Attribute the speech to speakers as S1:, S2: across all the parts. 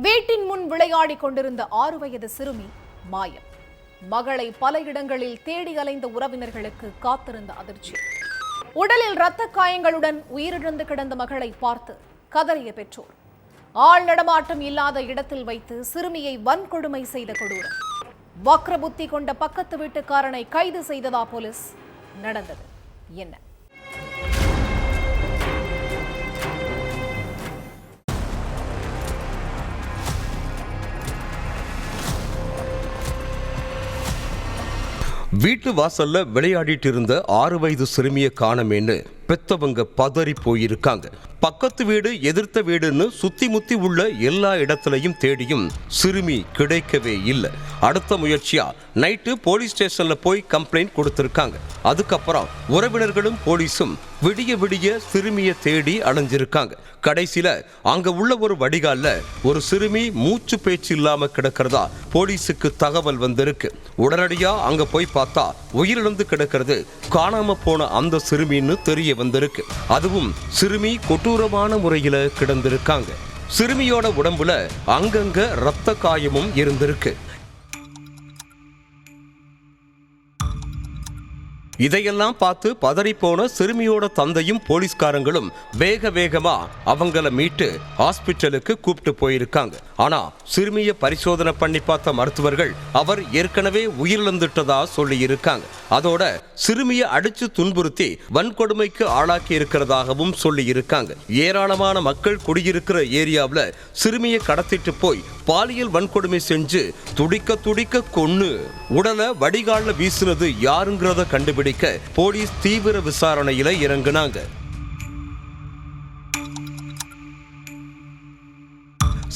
S1: வீட்டின் முன் விளையாடிக் கொண்டிருந்த 6 வயது சிறுமி மாயம். மகளை பல இடங்களில் தேடி அலைந்த உறவினர்களுக்கு காத்திருந்த அதிர்ச்சி. உடலில் இரத்த காயங்களுடன் உயிரிழந்து கிடந்த மகளை பார்த்து கதறிய பெற்றோர். ஆள் நடமாட்டம் இல்லாத இடத்தில் வைத்து சிறுமியை வன்கொடுமை செய்த கொடூரம். வக்ரபுத்தி கொண்ட பக்கத்து வீட்டுக்காரனை கைது செய்ததா போலீஸ்? நடந்தது என்ன?
S2: வீட்டு வாசல்ல விளையாடிட்டு இருந்த 6 வயது சிறுமியை காணமேன்னு பெத்தவங்க பதறி போயிருக்காங்க. பக்கத்து வீடு எதிர்த்த வீடுன்னு சுத்தி முத்தி உள்ள எல்லா இடத்துலையும் தேடியும் சிறுமி கிடைக்கவே இல்லை. அடுத்த முயற்சியா நைட்டு போலீஸ் ஸ்டேஷன்ல போய் கம்ப்ளைண்ட் கொடுத்திருக்காங்க. அதுக்கப்புறம் உறவினர்களும் போலீஸும் விடிய விடிய சிறுமியை தேடி அலைஞ்சிருக்காங்க. கடைசியில அங்க உள்ள ஒரு வடிகால்ல ஒரு சிறுமி மூச்சு பேச்சு இல்லாம கிடக்கிறதா போலீஸுக்கு தகவல் வந்திருக்கு. உடனடியா அங்க போய் பார்த்தா உயிரிழந்து கிடக்கிறது காணாம போன அந்த சிறுமின்னு தெரிய வந்திருக்கு. அதுவும் சிறுமி கொடூரமான முறையில கிடந்திருக்காங்க. சிறுமியோட உடம்புல அங்கங்க இரத்த காயமும் இருந்திருக்கு. இதையெல்லாம் பார்த்து பதறிப்போன சிறுமியோட தந்தையும் போலீஸ்காரங்களும் வேக வேகமா அவங்கள மீட்டு ஹாஸ்பிட்டலுக்கு கூப்பிட்டு போயிருக்காங்க. ஆனா சிறுமியை பரிசோதனை பண்ணி பார்த்த மருத்துவர்கள் அவர் ஏற்கனவே உயிரிழந்துட்டதா சொல்லி இருக்காங்க. அதோட சிறுமியை அடிச்சு துன்புறுத்தி வன்கொடுமைக்கு ஆளாக்கி இருக்கிறதாகவும் சொல்லி இருக்காங்க. ஏராளமான மக்கள் குடியிருக்கிற ஏரியாவில் சிறுமியை கடத்திட்டு போய் பாலியல் வன்கொடுமை செஞ்சு துடிக்க துடிக்க கொன்னு உடலை வடிகால்ல வீசினது யாருங்கிறத கண்டுபிடிக்க போலீஸ் தீவிர விசாரணையில இறங்குனாங்க.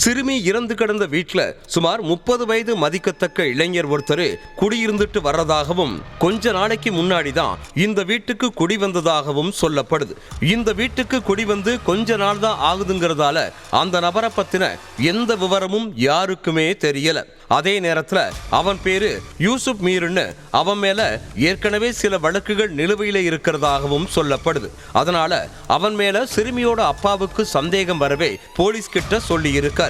S2: சிறுமி இறந்து கிடந்த வீட்டுல சுமார் 30 வயது மதிக்கத்தக்க இளைஞர் ஒருத்தர் குடியிருந்துட்டு வர்றதாகவும் கொஞ்ச நாளைக்கு முன்னாடி தான் இந்த வீட்டுக்கு குடி வந்ததாகவும் சொல்லப்படுது. இந்த வீட்டுக்கு குடி வந்து கொஞ்ச நாள் தான் ஆகுதுங்கிறதால அந்த நபரை பத்தின எந்த விவரமும் யாருக்குமே தெரியல. அதே நேரத்துல அவன் பேரு யூசுப் மீர்னு அவன் மேல ஏற்கனவே சில வழக்குகள் நிலுவையில இருக்கிறதாகவும் சொல்லப்படுது. அதனால அவன் மேல சிறுமியோட அப்பாவுக்கு சந்தேகம் வரவே போலீஸ் கிட்ட சொல்லி இருக்காரு.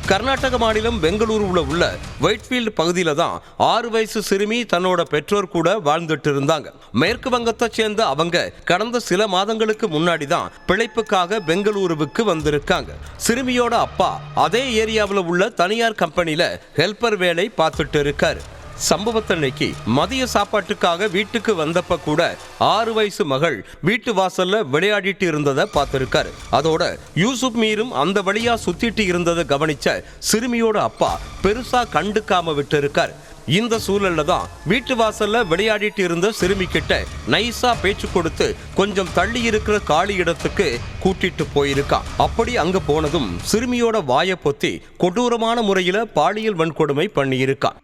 S2: கர்நாடக மாநிலம் பெங்களூருல உள்ள ஒயிட்ஃபீல்டு பகுதியில தான் 6 வயசு சிறுமி தன்னோட பெற்றோர் கூட வாழ்ந்துட்டு இருந்தாங்க. மேற்கு வங்கத்தை சேர்ந்த அவங்க கடந்த சில மாதங்களுக்கு முன்னாடி தான் பிழைப்புக்காக பெங்களூருவுக்கு வந்திருக்காங்க. சிறுமியோட அப்பா அதே ஏரியாவில் உள்ள தனியார் கம்பெனில ஹெல்பர் வேலை பார்த்துட்டு இருக்காரு. சம்பவத்தன்னைக்கு மதிய சாப்பாட்டுக்காக வீட்டுக்கு வந்தப்ப கூட 6 வயசு மகள் வீட்டு வாசல்ல விளையாடிட்டு இருந்ததை பார்த்திருக்காரு. அதோட யூசுப் மீரும் அந்த வழியா சுத்திட்டு இருந்ததை கவனிச்ச சிறுமியோட அப்பா பெருசா கண்டுக்காம விட்டு இருக்காரு. இந்த சூழல்ல தான் வீட்டு வாசல்ல விளையாடிட்டு இருந்த சிறுமி கிட்ட நைஸா பேச்சு கொடுத்து கொஞ்சம் தள்ளி இருக்கிற காலி இடத்துக்கு கூட்டிட்டு போயிருக்கான். அப்படி அங்க போனதும் சிறுமியோட வாயை பொத்தி கொடூரமான முறையில பாலியல் வன்கொடுமை பண்ணியிருக்கான்.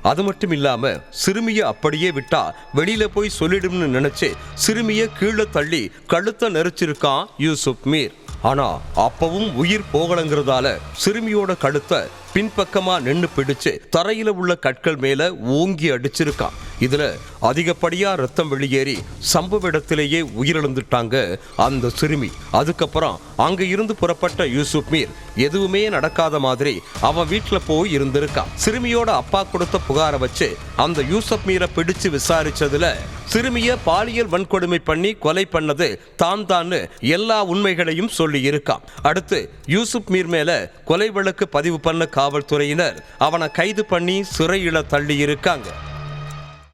S2: அது மட்டும் இல்லாம சிறுமியை அப்படியே விட்டா வெளியில போய் சொல்லிடும்னு நினைச்சு சிறுமியை கீழே தள்ளி கழுத்தை நெரிச்சிருக்கான் யூசுப் மீர். ஆனா அப்பவும் உயிர் போகலங்கிறதால சிறுமியோட கழுத்தை பின்பக்கமா நின்று பிடிச்சு தரையில உள்ள கற்கள் மேல ஓங்கி அடிச்சிருக்கான். இதுல அதிகப்படியா ரத்தம் வெளியேறி சம்பவ இடத்திலேயே உயிரிழந்துட்டாங்க அந்த சிறுமி. அதுக்கப்புறம் அங்க இருந்து புறப்பட்ட யூசுப் மீர் எதுவுமே நடக்காத மாதிரி அவன் வீட்டுல போய் இருந்திருக்கான். சிறுமியோட அப்பா கொடுத்த புகாரை வச்சு அந்த யூசுப் மீரை பிடிச்சு விசாரிச்சதுல சிறுமிய பாலியல் வன்கொடுமை பண்ணி கொலை பண்ணது தான் எல்லா உண்மைகளையும் சொல்லி இருக்கான். அடுத்து யூசுப் மீர் மேல கொலை வழக்கு பதிவு பண்ண காவல்துறையினர் அவனை கைது பண்ணி சிறையில தள்ளி இருக்காங்க.